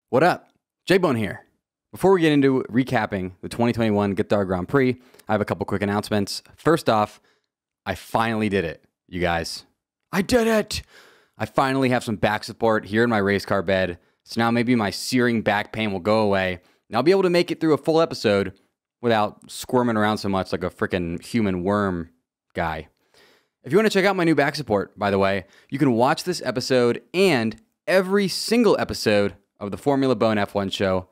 What up? J-Bone here. Before we get into recapping the 2021 Qatar Grand Prix, I have a couple quick announcements. First off, I finally did it, you guys. I did it! I finally have some back support here in my race car bed, so now maybe my searing back pain will go away, and I'll be able to make it through a full episode without squirming around so much like a freaking human worm guy. If you want to check out my new back support, by the way, you can watch this episode and every single episode of the Formula Bone F1 show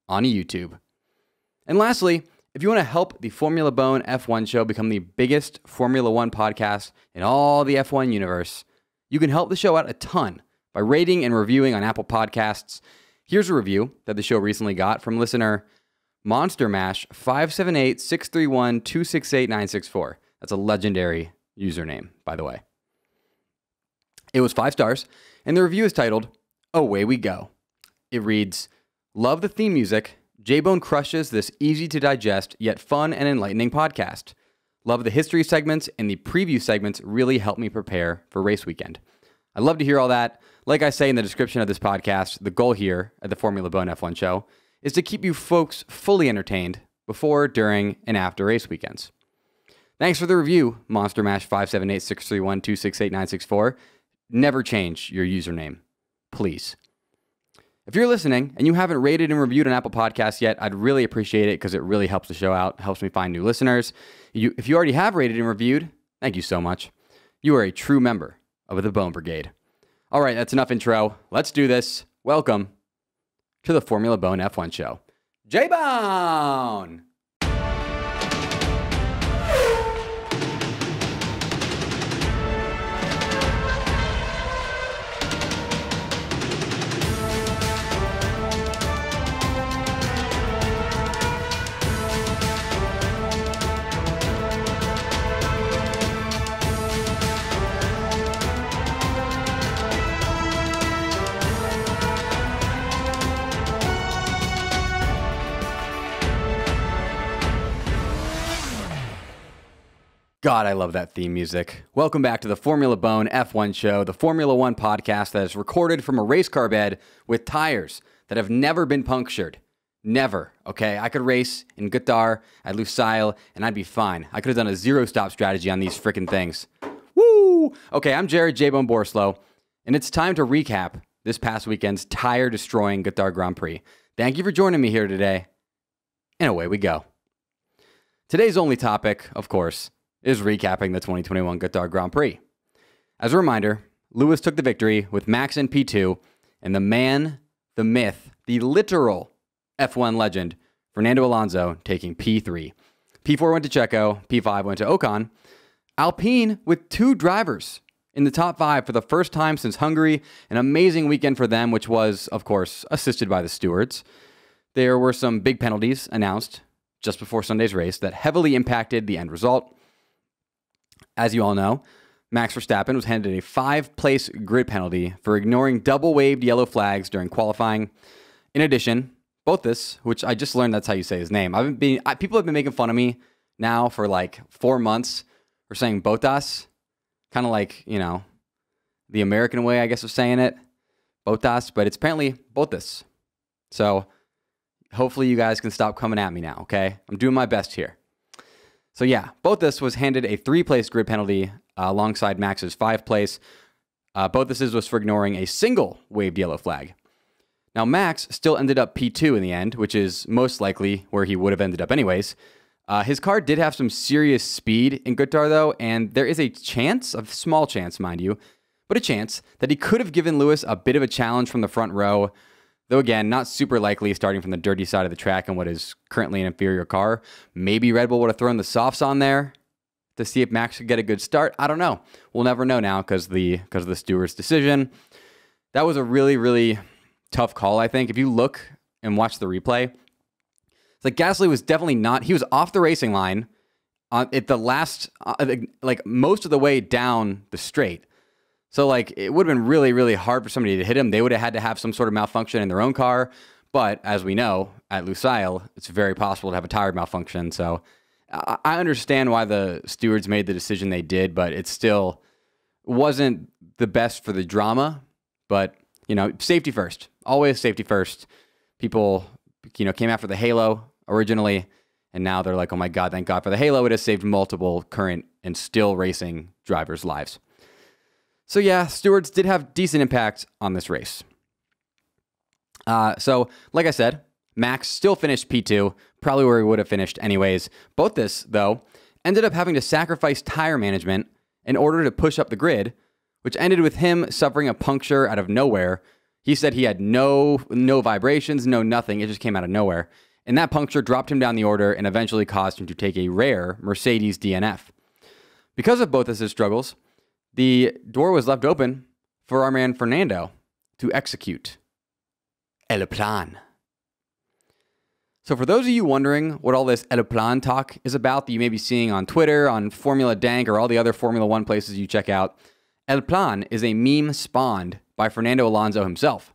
on YouTube. And lastly, if you want to help the Formula Bone F1 show become the biggest Formula One podcast in all the F1 universe, you can help the show out a ton by rating and reviewing on Apple Podcasts. Here's a review that the show recently got from listener Monster Mash 578-631-268-964. That's a legendary username, by the way. It was 5 stars, and the review is titled, Away We Go. It reads, Love the theme music. J-Bone crushes this easy-to-digest yet fun and enlightening podcast. Love the history segments, and the preview segments really help me prepare for race weekend. I love to hear all that. Like I say in the description of this podcast, the goal here at the Formula Bone F1 show is to keep you folks fully entertained before, during, and after race weekends. Thanks for the review, Monster Mash 578-631-268-964. Never change your username, please. If you're listening and you haven't rated and reviewed an Apple Podcast yet, I'd really appreciate it because it really helps the show out, helps me find new listeners. If you already have rated and reviewed, thank you so much. You are a true member of the Bone Brigade. All right, that's enough intro. Let's do this. Welcome to the Formula Bone F1 show. J-Bone! God, I love that theme music. Welcome back to the Formula Bone F1 show, the Formula One podcast that is recorded from a race car bed with tires that have never been punctured. Never, okay? I could race in Qatar at Lusail and I'd be fine. I could have done a zero-stop strategy on these freaking things. Woo! Okay, I'm Jared J-Bone Borislow, and it's time to recap this past weekend's tire-destroying Qatar Grand Prix. Thank you for joining me here today, and away we go. Today's only topic, of course, is recapping the 2021 Qatar Grand Prix. As a reminder, Lewis took the victory with Max in P2, and the man, the myth, the literal F1 legend, Fernando Alonso, taking P3. P4 went to Checo, P5 went to Ocon. Alpine with 2 drivers in the top 5 for the first time since Hungary. An amazing weekend for them, which was, of course, assisted by the stewards. There were some big penalties announced just before Sunday's race that heavily impacted the end result. As you all know, Max Verstappen was handed a 5-place grid penalty for ignoring double-waved yellow flags during qualifying. In addition, Bottas, which I just learned that's how you say his name. People have been making fun of me now for like 4 months for saying Bottas, kind of like, you know, the American way, I guess, of saying it, Bottas, but it's apparently Bottas. So hopefully you guys can stop coming at me now, okay? I'm doing my best here. So yeah, Bottas was handed a 3-place grid penalty alongside Max's 5-place. Bottas's was for ignoring a single waved yellow flag. Now Max still ended up P2 in the end, which is most likely where he would have ended up anyways. His car did have some serious speed in Qatar though, and there is a chance, a small chance mind you, but a chance that he could have given Lewis a bit of a challenge from the front row. Though again, not super likely starting from the dirty side of the track in what is currently an inferior car. Maybe Red Bull would have thrown the softs on there to see if Max could get a good start. I don't know. We'll never know now because of the steward's decision. That was a really, really tough call, I think. If you look and watch the replay, it's like Gasly was definitely not, he was off the racing line at the last, like most of the way down the straight. So, like, it would have been really, really hard for somebody to hit him. They would have had to have some sort of malfunction in their own car. But as we know, at Lusail, it's very possible to have a tire malfunction. So, I understand why the stewards made the decision they did, but it still wasn't the best for the drama. But, you know, safety first. Always safety first. People, came after the halo originally, and now they're like, oh my God, thank God for the halo. It has saved multiple current and still racing drivers' lives. So yeah, stewards did have decent impact on this race. So like I said, Max still finished P2, probably where he would have finished anyways. Bottas, though, ended up having to sacrifice tire management in order to push up the grid, which ended with him suffering a puncture out of nowhere. He said he had no vibrations, no nothing. It just came out of nowhere. And that puncture dropped him down the order and eventually caused him to take a rare Mercedes DNF. Because of both of his struggles, the door was left open for our man Fernando to execute El Plan. So for those of you wondering what all this El Plan talk is about that you may be seeing on Twitter, on Formula Dank, or all the other Formula One places you check out, El Plan is a meme spawned by Fernando Alonso himself.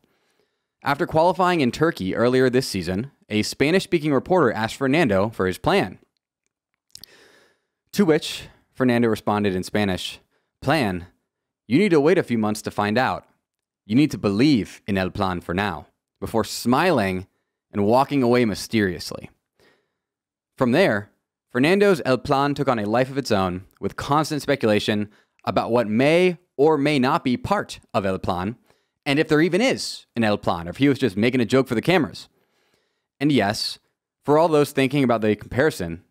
After qualifying in Turkey earlier this season, a Spanish-speaking reporter asked Fernando for his plan. To which Fernando responded in Spanish, "Plan? You need to wait a few months to find out. You need to believe in El Plan for now," before smiling and walking away mysteriously. From there, Fernando's El Plan took on a life of its own, with constant speculation about what may or may not be part of El Plan, and if there even is an El Plan, or if he was just making a joke for the cameras. And yes, for all those thinking about the comparison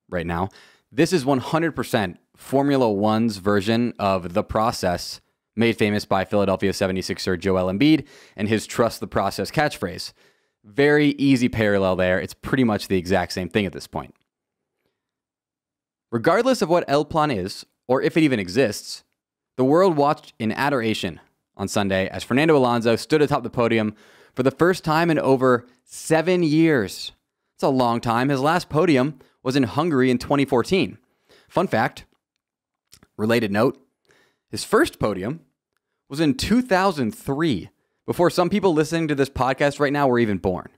right now, this is 100% Formula One's version of The Process, made famous by Philadelphia 76er Joel Embiid and his "trust the process" catchphrase. Very easy parallel there. It's pretty much the exact same thing at this point. Regardless of what El Plan is, or if it even exists, the world watched in adoration on Sunday as Fernando Alonso stood atop the podium for the first time in over 7 years. It's a long time. His last podium was in Hungary in 2014. Fun fact, related note, his first podium was in 2003, before some people listening to this podcast right now were even born.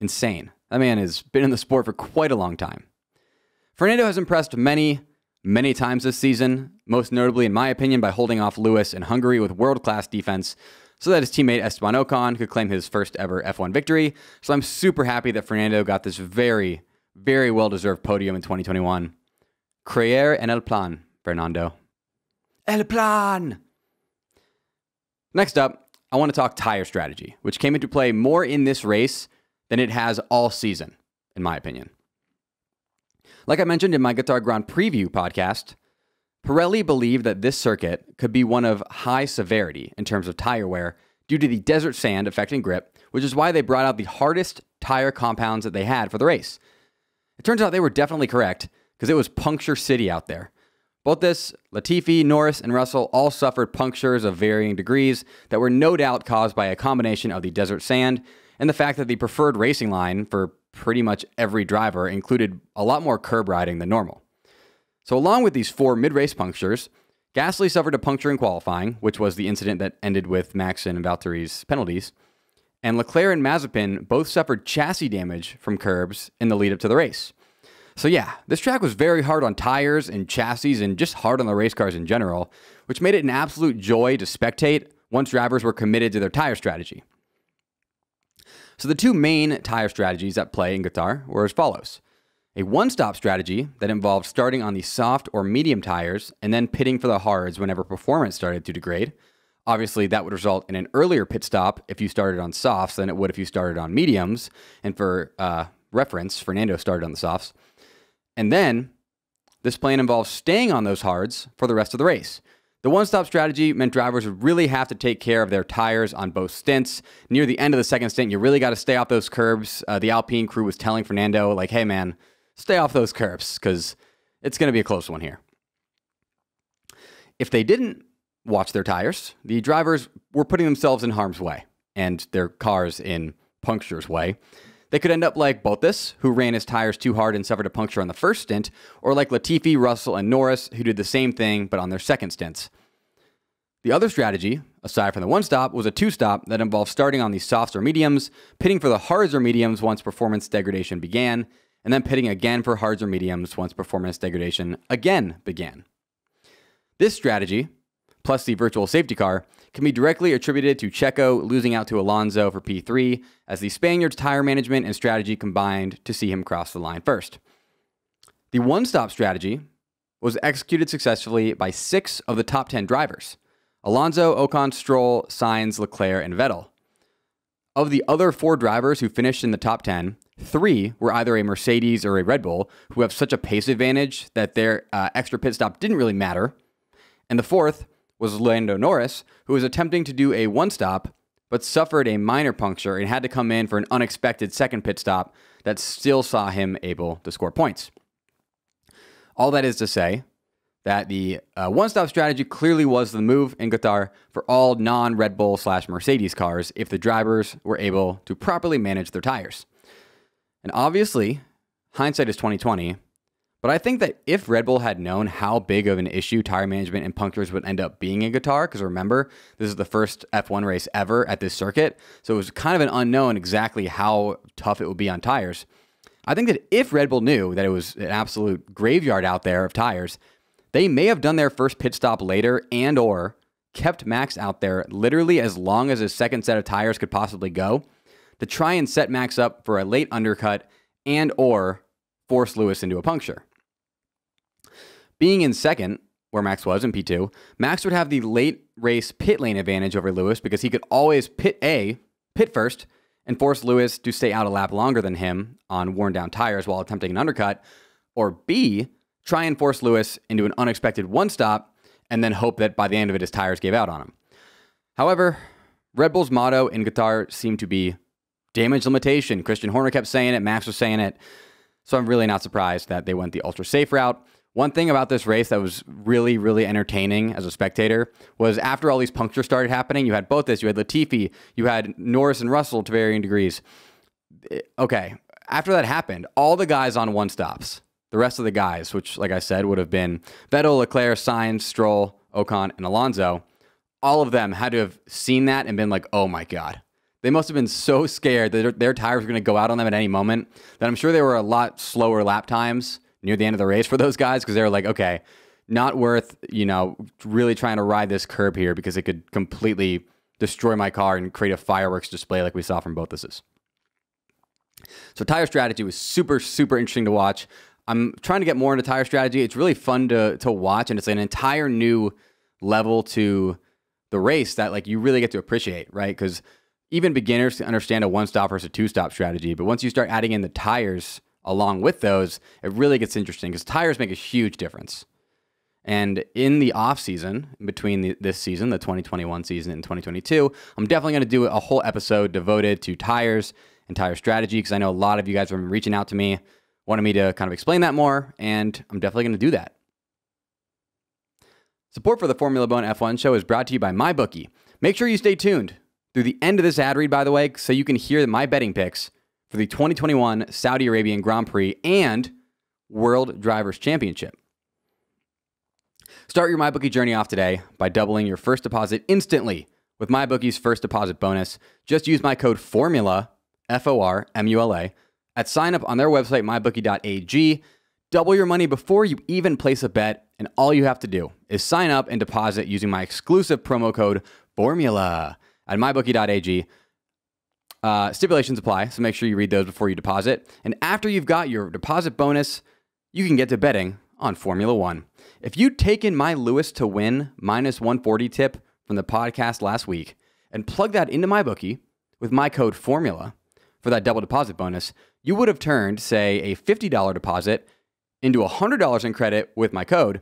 Insane. That man has been in the sport for quite a long time. Fernando has impressed many times this season, most notably, in my opinion, by holding off Lewis in Hungary with world-class defense so that his teammate Esteban Ocon could claim his first ever F1 victory. So I'm super happy that Fernando got this very, very well-deserved podium in 2021. Creer en el plan, Fernando. El plan! Next up, I want to talk tire strategy, which came into play more in this race than it has all season, in my opinion. Like I mentioned in my Qatar Grand Preview podcast, Pirelli believed that this circuit could be one of high severity in terms of tire wear due to the desert sand affecting grip, which is why they brought out the hardest tire compounds that they had for the race. It turns out they were definitely correct, because it was puncture city out there. Bottas, Latifi, Norris, and Russell all suffered punctures of varying degrees that were no doubt caused by a combination of the desert sand and the fact that the preferred racing line for pretty much every driver included a lot more curb riding than normal. So along with these 4 mid-race punctures, Gasly suffered a puncture in qualifying, which was the incident that ended with Max and Valtteri's penalties, and Leclerc and Mazepin both suffered chassis damage from curbs in the lead up to the race. So yeah, this track was very hard on tires and chassis and just hard on the race cars in general, which made it an absolute joy to spectate once drivers were committed to their tire strategy. So the 2 main tire strategies at play in Qatar were as follows. A one-stop strategy that involved starting on the soft or medium tires and then pitting for the hards whenever performance started to degrade. Obviously, that would result in an earlier pit stop if you started on softs than it would if you started on mediums. And for reference, Fernando started on the softs. And then, this plan involves staying on those hards for the rest of the race. The one-stop strategy meant drivers would really have to take care of their tires on both stints. Near the end of the second stint, you really got to stay off those curbs. The Alpine crew was telling Fernando, like, hey man, stay off those curbs, because it's going to be a close one here. If they didn't watch their tires, the drivers were putting themselves in harm's way, and their cars in puncture's way. They could end up like Bottas, who ran his tires too hard and suffered a puncture on the first stint, or like Latifi, Russell, and Norris, who did the same thing but on their second stints. The other strategy, aside from the one-stop, was a two-stop that involved starting on the softs or mediums, pitting for the hards or mediums once performance degradation began, and then pitting again for hards or mediums once performance degradation again began. This strategy, plus the virtual safety car, can be directly attributed to Checo losing out to Alonso for P3, as the Spaniard's tire management and strategy combined to see him cross the line first. The one-stop strategy was executed successfully by 6 of the top 10 drivers: Alonso, Ocon, Stroll, Sainz, Leclerc, and Vettel. Of the other 4 drivers who finished in the top 10, 3 were either a Mercedes or a Red Bull, who have such a pace advantage that their extra pit stop didn't really matter. And the 4th was Lando Norris, who was attempting to do a one-stop, but suffered a minor puncture and had to come in for an unexpected second pit stop that still saw him able to score points. All that is to say that the one-stop strategy clearly was the move in Qatar for all non-Red Bull/Mercedes cars if the drivers were able to properly manage their tires. And obviously, hindsight is 2020, but I think that if Red Bull had known how big of an issue tire management and punctures would end up being in Qatar, because remember, this is the first F1 race ever at this circuit, so it was kind of an unknown exactly how tough it would be on tires. I think that if Red Bull knew that it was an absolute graveyard out there of tires, they may have done their first pit stop later and or kept Max out there literally as long as his second set of tires could possibly go to try and set Max up for a late undercut and or force Lewis into a puncture. Being in second, where Max was in P2, Max would have the late race pit lane advantage over Lewis because he could always pit first, and force Lewis to stay out a lap longer than him on worn down tires while attempting an undercut, or B, try and force Lewis into an unexpected one stop and then hope that by the end of it his tires gave out on him. However, Red Bull's motto in Qatar seemed to be damage limitation. Christian Horner kept saying it, Max was saying it, so I'm really not surprised that they went the ultra safe route. One thing about this race that was really, really entertaining as a spectator was after all these punctures started happening, you had both this, you had Latifi, you had Norris and Russell to varying degrees. Okay, after that happened, all the guys on one stops, the rest of the guys, which like I said would have been Vettel, Leclerc, Sainz, Stroll, Ocon, and Alonso, all of them had to have seen that and been like, oh my God. They must have been so scared that their tires were going to go out on them at any moment that I'm sure there were a lot slower lap times near the end of the race for those guys because they were like, okay, not worth, really trying to ride this curb here because it could completely destroy my car and create a fireworks display like we saw from both this. So tire strategy was super, super interesting to watch. I'm trying to get more into tire strategy. It's really fun to watch, and it's an entire new level to the race that like you really get to appreciate, right? Because even beginners can understand a one-stop versus a two-stop strategy, but once you start adding in the tires along with those, it really gets interesting because tires make a huge difference. And in the off season, between this season, the 2021 season and 2022, I'm definitely going to do a whole episode devoted to tires and tire strategy because I know a lot of you guys have been reaching out to me, wanting me to kind of explain that more, and I'm definitely going to do that. Support for the Formula Bone F1 show is brought to you by MyBookie. Make sure you stay tuned through the end of this ad read, by the way, so you can hear my betting picks for the 2021 Saudi Arabian Grand Prix and World Drivers' Championship. Start your MyBookie journey off today by doubling your first deposit instantly with MyBookie's first deposit bonus. Just use my code FORMULA, F-O-R-M-U-L-A, at sign up on their website, MyBookie.ag. Double your money before you even place a bet, and all you have to do is sign up and deposit using my exclusive promo code FORMULA at MyBookie.ag. Stipulations apply, so make sure you read those before you deposit. And after you've got your deposit bonus, you can get to betting on Formula One. If you'd taken my Lewis to win minus 140 tip from the podcast last week and plugged that into MyBookie with my code FORMULA for that double deposit bonus, you would have turned, say, a $50 deposit into $100 in credit with my code,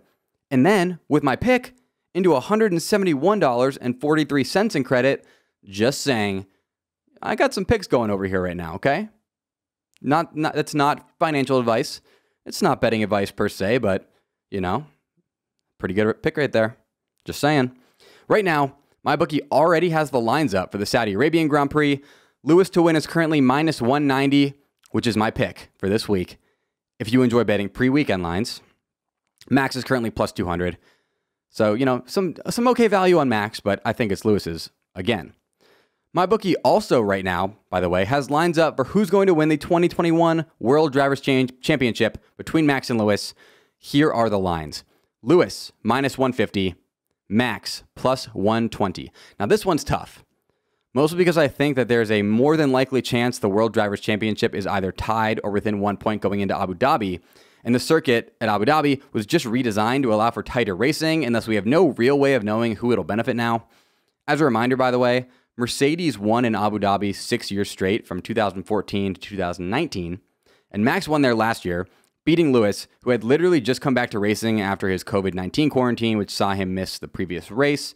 and then with my pick into $171.43 in credit. Just saying, I got some picks going over here right now, okay? That's not financial advice. It's not betting advice per se, but, pretty good pick right there. Just saying. Right now, MyBookie already has the lines up for the Saudi Arabian Grand Prix. Lewis to win is currently minus 190, which is my pick for this week. If you enjoy betting pre-weekend lines, Max is currently plus 200. So, some okay value on Max, but I think it's Lewis's again. MyBookie also right now, by the way, has lines up for who's going to win the 2021 World Drivers' Championship between Max and Lewis. Here are the lines. Lewis, minus 150. Max plus 120. Now this one's tough, mostly because I think that there's a more than likely chance the World Drivers' Championship is either tied or within 1 point going into Abu Dhabi, and the circuit at Abu Dhabi was just redesigned to allow for tighter racing, and thus we have no real way of knowing who it'll benefit now. As a reminder, by the way, Mercedes won in Abu Dhabi 6 years straight from 2014 to 2019, and Max won there last year, beating Lewis, who had literally just come back to racing after his COVID-19 quarantine, which saw him miss the previous race.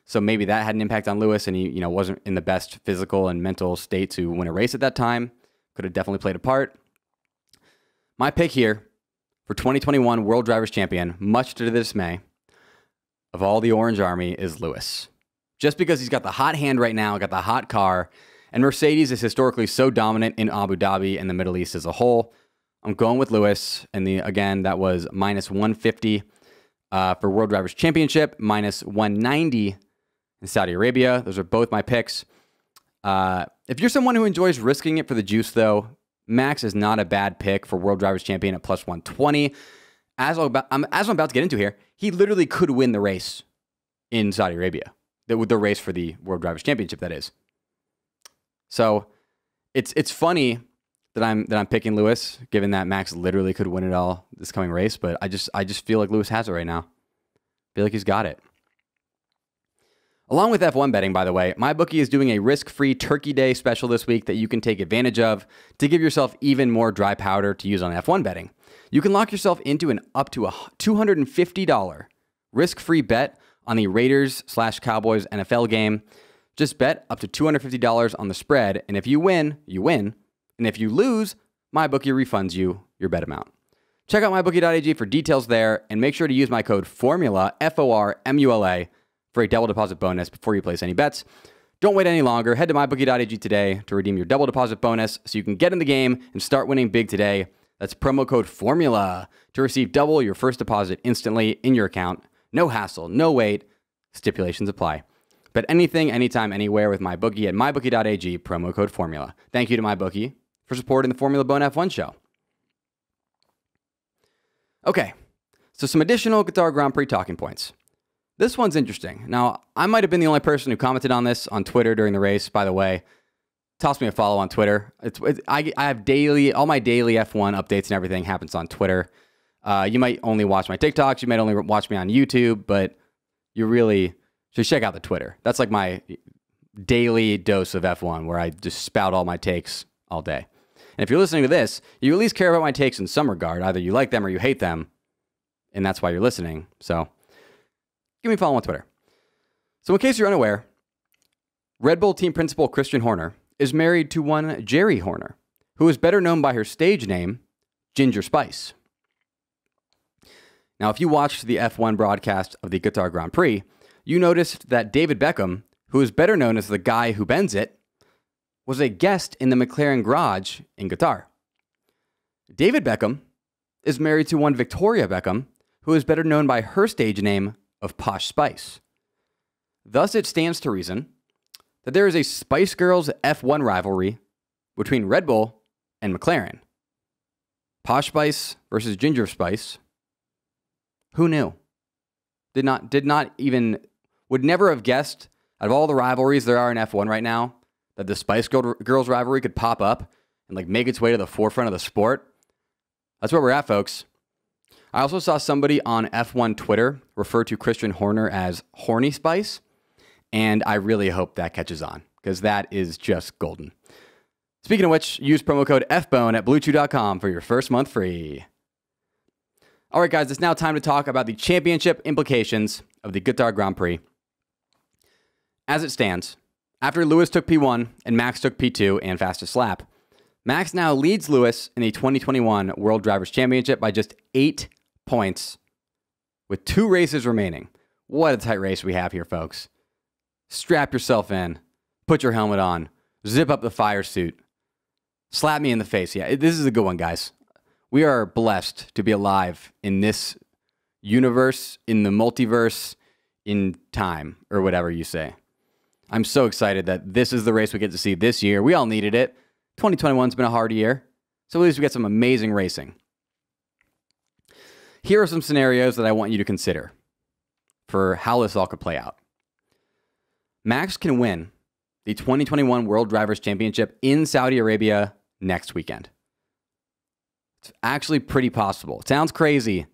So maybe that had an impact on Lewis, and he, wasn't in the best physical and mental state to win a race at that time. Could have definitely played a part. My pick here for 2021 World Drivers' Champion, much to the dismay of all the Orange Army, is Lewis. Just because he's got the hot hand right now, got the hot car, and Mercedes is historically so dominant in Abu Dhabi and the Middle East as a whole, I'm going with Lewis. And again, that was minus 150 for World Drivers' Championship, minus 190 in Saudi Arabia. Those are both my picks. If you're someone who enjoys risking it for the juice, though, Max is not a bad pick for World Drivers' Champion at plus 120. As I'm about to get into here, he literally could win the race in Saudi Arabia. The race for the World Drivers' Championship, that is. So it's funny that I'm picking Lewis, given that Max literally could win it all this coming race, but I just feel like Lewis has it right now. I feel like he's got it. Along with F1 betting, by the way, MyBookie is doing a risk-free Turkey Day special this week that you can take advantage of to give yourself even more dry powder to use on F1 betting. You can lock yourself into an up to a $250 risk-free bet on the Raiders/Cowboys NFL game. Just bet up to $250 on the spread, and if you win, you win. And if you lose, MyBookie refunds you your bet amount. Check out MyBookie.ag for details there, and make sure to use my code FORMULA, FORMULA, for a double deposit bonus before you place any bets. Don't wait any longer. Head to MyBookie.ag today to redeem your double deposit bonus so you can get in the game and start winning big today. That's promo code FORMULA to receive double your first deposit instantly in your account. No hassle, no wait. Stipulations apply. Bet anything, anytime, anywhere with MyBookie at MyBookie.ag, promo code FORMULA. Thank you to MyBookie for supporting the Formula Bone F1 show. Okay, so some additional Qatar Grand Prix talking points. This one's interesting. Now, I might have been the only person who commented on this on Twitter during the race, by the way. Toss me a follow on Twitter. I have all my daily F1 updates and everything happens on Twitter. You might only watch my TikToks, you might only watch me on YouTube, but you really should check out the Twitter. That's like my daily dose of F1 where I just spout all my takes all day. And if you're listening to this, you at least care about my takes in some regard. Either you like them or you hate them, and that's why you're listening. So give me a follow on Twitter. So in case you're unaware, Red Bull team principal Christian Horner is married to one Jerry Horner, who is better known by her stage name, Ginger Spice. Now, if you watched the F1 broadcast of the Qatar Grand Prix, you noticed that David Beckham, who is better known as the guy who bends it, was a guest in the McLaren garage in Qatar. David Beckham is married to one Victoria Beckham, who is better known by her stage name of Posh Spice. Thus, it stands to reason that there is a Spice Girls F1 rivalry between Red Bull and McLaren. Posh Spice versus Ginger Spice. Who knew? Would never have guessed, out of all the rivalries there are in F1 right now, that the Spice Girls rivalry could pop up and make its way to the forefront of the sport. That's where we're at, folks. I also saw somebody on F1 Twitter refer to Christian Horner as Horny Spice, and I really hope that catches on, because that is just golden. Speaking of which, use promo code FBONE at BlueChew.com for your first month free. All right, guys, it's now time to talk about the championship implications of the Qatar Grand Prix. As it stands, after Lewis took P1 and Max took P2 and fastest lap, Max now leads Lewis in the 2021 World Drivers' Championship by just 8 points with 2 races remaining. What a tight race we have here, folks. Strap yourself in, put your helmet on, zip up the fire suit, slap me in the face. Yeah, this is a good one, guys. We are blessed to be alive in this universe, in the multiverse, in time, or whatever you say. I'm so excited that this is the race we get to see this year. We all needed it. 2021's been a hard year, so at least we get some amazing racing. Here are some scenarios that I want you to consider for how this all could play out. Max can win the 2021 World Drivers' Championship in Saudi Arabia next weekend. It's actually pretty possible. It sounds crazy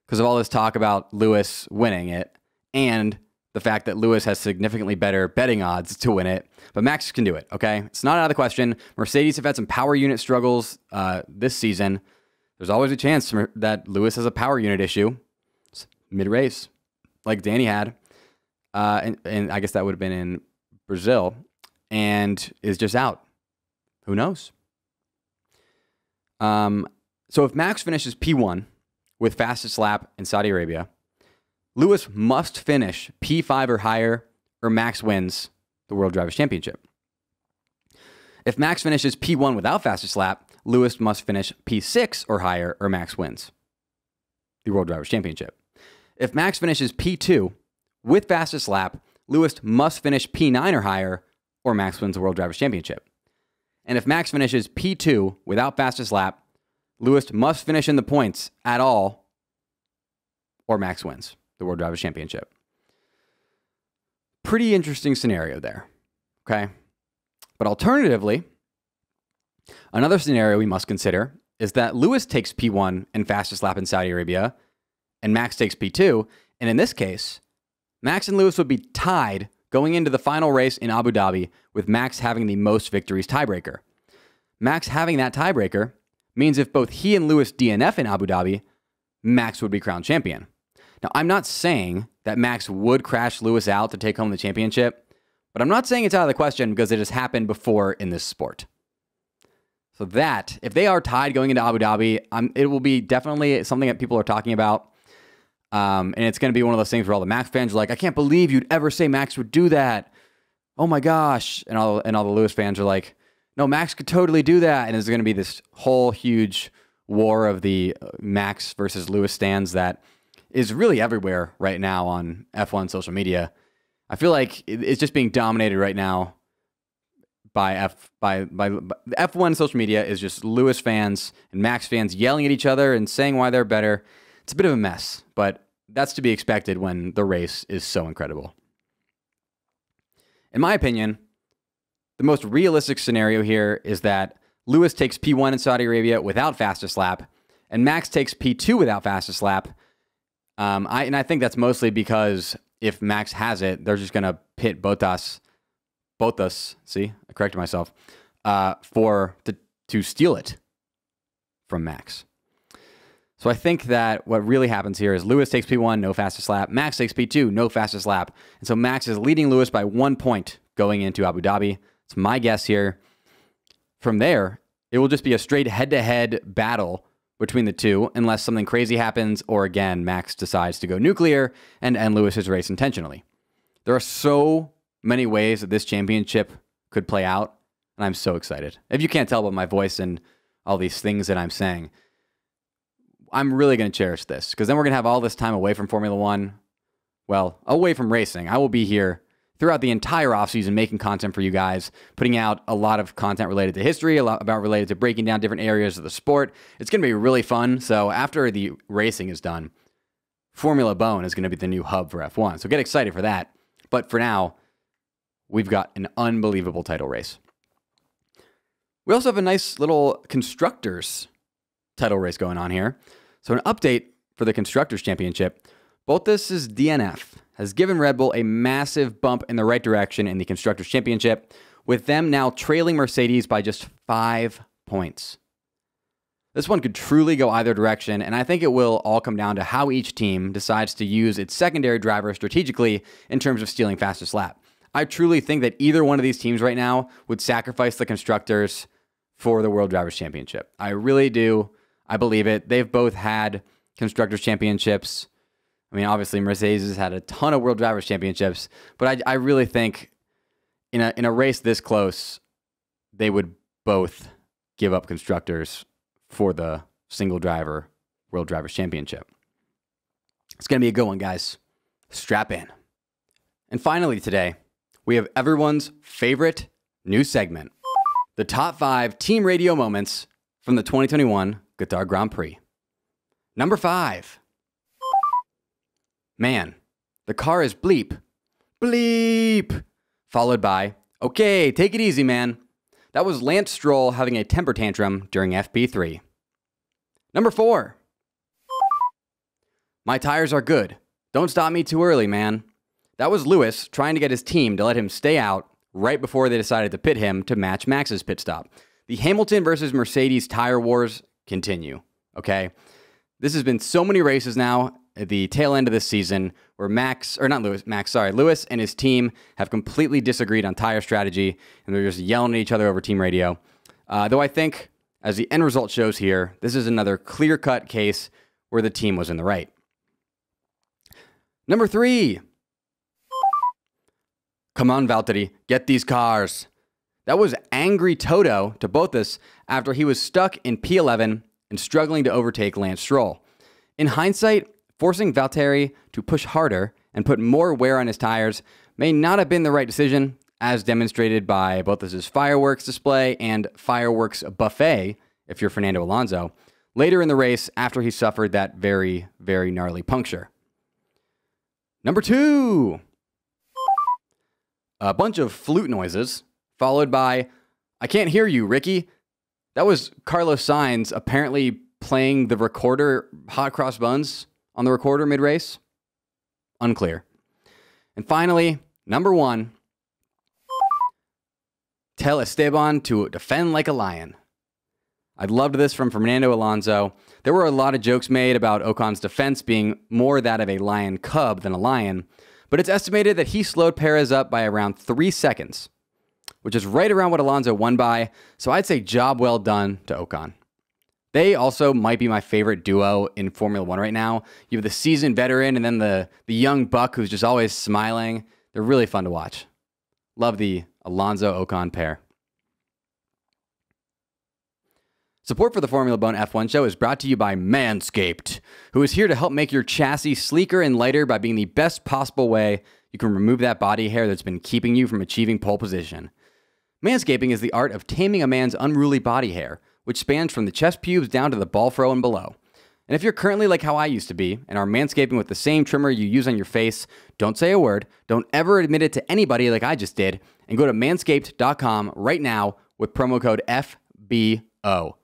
because of all this talk about Lewis winning it and the fact that Lewis has significantly better betting odds to win it, but Max can do it, okay? It's not out of the question. Mercedes have had some power unit struggles this season. There's always a chance that Lewis has a power unit issue mid-race, like Danny had, and I guess that would have been in Brazil, and is just out. Who knows? So if Max finishes P1 with fastest lap in Saudi Arabia, Lewis must finish P5 or higher, or Max wins the World Drivers' Championship. If Max finishes P1 without fastest lap, Lewis must finish P6 or higher, or Max wins the World Drivers' Championship. If Max finishes P2 with fastest lap, Lewis must finish P9 or higher, or Max wins the World Drivers' Championship. And if Max finishes P2 without fastest lap, Lewis must finish in the points at all, or Max wins the World Drivers' Championship. Pretty interesting scenario there, okay? But alternatively, another scenario we must consider is that Lewis takes P1 and fastest lap in Saudi Arabia, and Max takes P2, and in this case, Max and Lewis would be tied going into the final race in Abu Dhabi, with Max having the most victories tiebreaker. Max having that tiebreaker means if both he and Lewis DNF in Abu Dhabi, Max would be crowned champion. Now, I'm not saying that Max would crash Lewis out to take home the championship, but I'm not saying it's out of the question because it has happened before in this sport. So that, if they are tied going into Abu Dhabi, it will be definitely something that people are talking about. And it's going to be one of those things where all the Max fans are like, I can't believe you'd ever say Max would do that. Oh my gosh. And all the Lewis fans are like, no, Max could totally do that. And there's going to be this whole huge war of the Max versus Lewis stands that is really everywhere right now on F1 social media. I feel like it's just being dominated right now by F1 social media is just Lewis fans and Max fans yelling at each other and saying why they're better. It's a bit of a mess, but that's to be expected when the race is so incredible. In my opinion, the most realistic scenario here is that Lewis takes P1 in Saudi Arabia without fastest lap, and Max takes P2 without fastest lap. I think that's mostly because if Max has it, they're just going to pit Bottas, see, I corrected myself, to steal it from Max. So I think that what really happens here is Lewis takes P1, no fastest lap. Max takes P2, no fastest lap. And so Max is leading Lewis by 1 point going into Abu Dhabi. It's my guess here. From there, it will just be a straight head-to-head battle between the two unless something crazy happens or, again, Max decides to go nuclear and end Lewis's race intentionally. There are so many ways that this championship could play out, and I'm so excited. If you can't tell by my voice and all these things that I'm saying, I'm really going to cherish this because then we're going to have all this time away from Formula One. Well, away from racing. I will be here throughout the entire offseason making content for you guys, putting out a lot of content related to history, a lot about related to breaking down different areas of the sport. It's going to be really fun. So after the racing is done, Formula Bowen is going to be the new hub for F1. So get excited for that. But for now, we've got an unbelievable title race. We also have a nice little constructors title race going on here. So an update for the Constructors' Championship. Bottas' DNF has given Red Bull a massive bump in the right direction in the Constructors' Championship, with them now trailing Mercedes by just 5 points. This one could truly go either direction, and I think it will all come down to how each team decides to use its secondary driver strategically in terms of stealing fastest lap. I truly think that either one of these teams right now would sacrifice the Constructors for the World Drivers' Championship. I really do. I believe it. They've both had Constructors' Championships. I mean, obviously, Mercedes has had a ton of World Drivers' Championships, but I really think in a race this close, they would both give up Constructors for the single driver World Drivers' Championship. It's going to be a good one, guys. Strap in. And finally today, we have everyone's favorite new segment, the top 5 team radio moments from the 2021 Qatar Grand Prix. Number 5. Man, The car is bleep. Bleep! Followed by, okay, take it easy, man. That was Lance Stroll having a temper tantrum during FP3. Number 4. My tires are good. Don't stop me too early, man. That was Lewis trying to get his team to let him stay out right before they decided to pit him to match Max's pit stop. The Hamilton versus Mercedes tire wars continue, okay? This has been so many races now at the tail end of this season where Lewis and his team have completely disagreed on tire strategy, and they're just yelling at each other over team radio. Though I think, as the end result shows here, this is another clear-cut case where the team was in the right. Number 3. Come on, Valtteri, get these cars. That was angry Toto to Bottas after he was stuck in P11 and struggling to overtake Lance Stroll. In hindsight, forcing Valtteri to push harder and put more wear on his tires may not have been the right decision, as demonstrated by Bottas' fireworks display and fireworks buffet, if you're Fernando Alonso, later in the race after he suffered that very, very gnarly puncture. Number 2. A bunch of flute noises, followed by, I can't hear you, Ricky. That was Carlos Sainz apparently playing the recorder Hot Cross Buns on the recorder mid-race. Unclear. And finally, number 1. Tell Esteban to defend like a lion. I loved this from Fernando Alonso. There were a lot of jokes made about Ocon's defense being more that of a lion cub than a lion, but it's estimated that he slowed Perez up by around 3 seconds, which is right around what Alonso won by, so I'd say job well done to Ocon. They also might be my favorite duo in Formula One right now. You have the seasoned veteran and then the young buck who's just always smiling. They're really fun to watch. Love the Alonso-Ocon pair. Support for the Formula Bone F1 show is brought to you by Manscaped, who is here to help make your chassis sleeker and lighter by being the best possible way you can remove that body hair that's been keeping you from achieving pole position. Manscaping is the art of taming a man's unruly body hair, which spans from the chest pubes down to the ball fro and below. And if you're currently like how I used to be and are manscaping with the same trimmer you use on your face, don't say a word, don't ever admit it to anybody like I just did, and go to manscaped.com right now with promo code FBO.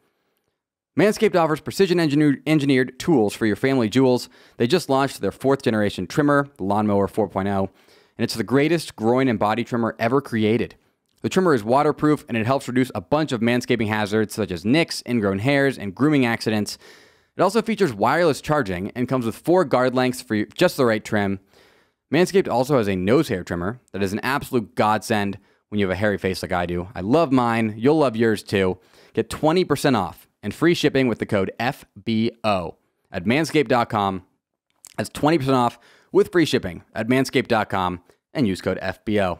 Manscaped offers precision-engineered tools for your family jewels. They just launched their 4th-generation trimmer, the Lawnmower 4.0, and it's the greatest groin and body trimmer ever created. The trimmer is waterproof, and it helps reduce a bunch of manscaping hazards such as nicks, ingrown hairs, and grooming accidents. It also features wireless charging and comes with 4 guard lengths for just the right trim. Manscaped also has a nose hair trimmer that is an absolute godsend when you have a hairy face like I do. I love mine. You'll love yours too. Get 20% off and free shipping with the code FBO at manscaped.com. That's 20% off with free shipping at manscaped.com and use code FBO.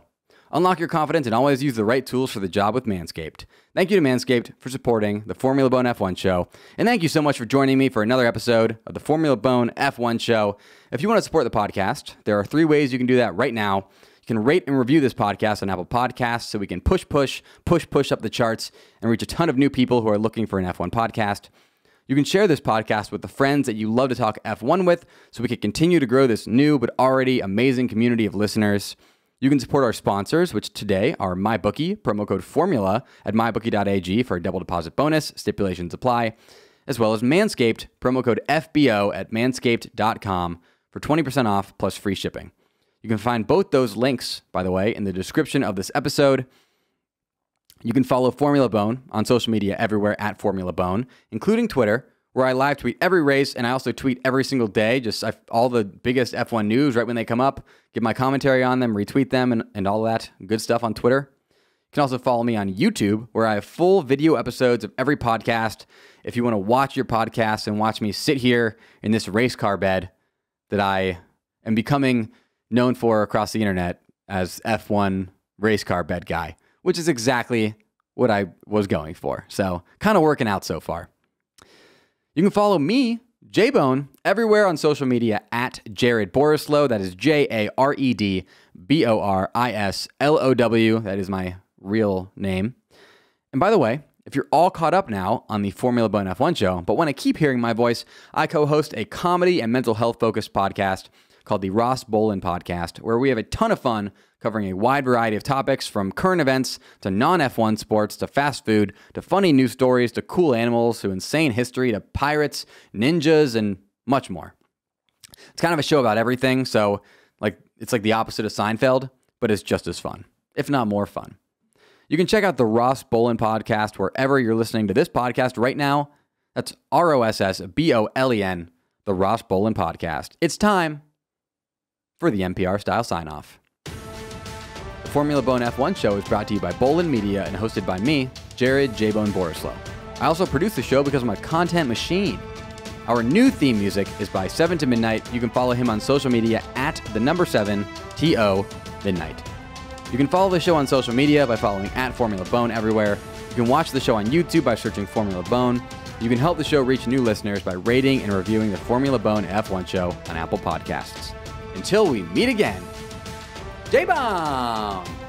Unlock your confidence and always use the right tools for the job with Manscaped. Thank you to Manscaped for supporting the Formula Bone F1 show. And thank you so much for joining me for another episode of the Formula Bone F1 show. If you want to support the podcast, there are 3 ways you can do that right now. You can rate and review this podcast on Apple Podcasts so we can push up the charts and reach a ton of new people who are looking for an F1 podcast. You can share this podcast with the friends that you love to talk F1 with so we can continue to grow this new but already amazing community of listeners. You can support our sponsors, which today are MyBookie, promo code FORMULA at MyBookie.ag for a double deposit bonus, stipulations apply, as well as Manscaped, promo code FBO at manscaped.com for 20% off plus free shipping. You can find both those links, by the way, in the description of this episode. You can follow Formula Bone on social media everywhere at Formula Bone, including Twitter, where I live tweet every race, and I also tweet every single day, all the biggest F1 news right when they come up, give my commentary on them, retweet them, and all that good stuff on Twitter. You can also follow me on YouTube, where I have full video episodes of every podcast. If you want to watch your podcast and watch me sit here in this race car bed that I am becoming known for across the internet as F1 race car bed guy, which is exactly what I was going for. So kind of working out so far. You can follow me, J-Bone, everywhere on social media at Jared Borislow. That is JaredBorislow. That is my real name. And by the way, if you're all caught up now on the Formula Bone F1 show, but want to keep hearing my voice, I co-host a comedy and mental health focused podcast called the Ross Bolen Podcast, where we have a ton of fun covering a wide variety of topics from current events to non-F1 sports to fast food to funny news stories to cool animals to insane history to pirates, ninjas, and much more. It's kind of a show about everything, so it's like the opposite of Seinfeld, but it's just as fun, if not more fun. You can check out the Ross Bolen Podcast wherever you're listening to this podcast right now. That's ROSSBOLEN, the Ross Bolen Podcast. It's time for the NPR-style sign-off. The Formula Bone F1 show is brought to you by Bolen Media and hosted by me, Jared J-Bone Borislow. I also produce the show because I'm a content machine. Our new theme music is by 7 to Midnight. You can follow him on social media at @7TO Midnight. You can follow the show on social media by following @Formula Bone everywhere. You can watch the show on YouTube by searching Formula Bone. You can help the show reach new listeners by rating and reviewing the Formula Bone F1 show on Apple Podcasts. Until we meet again, J-Bone!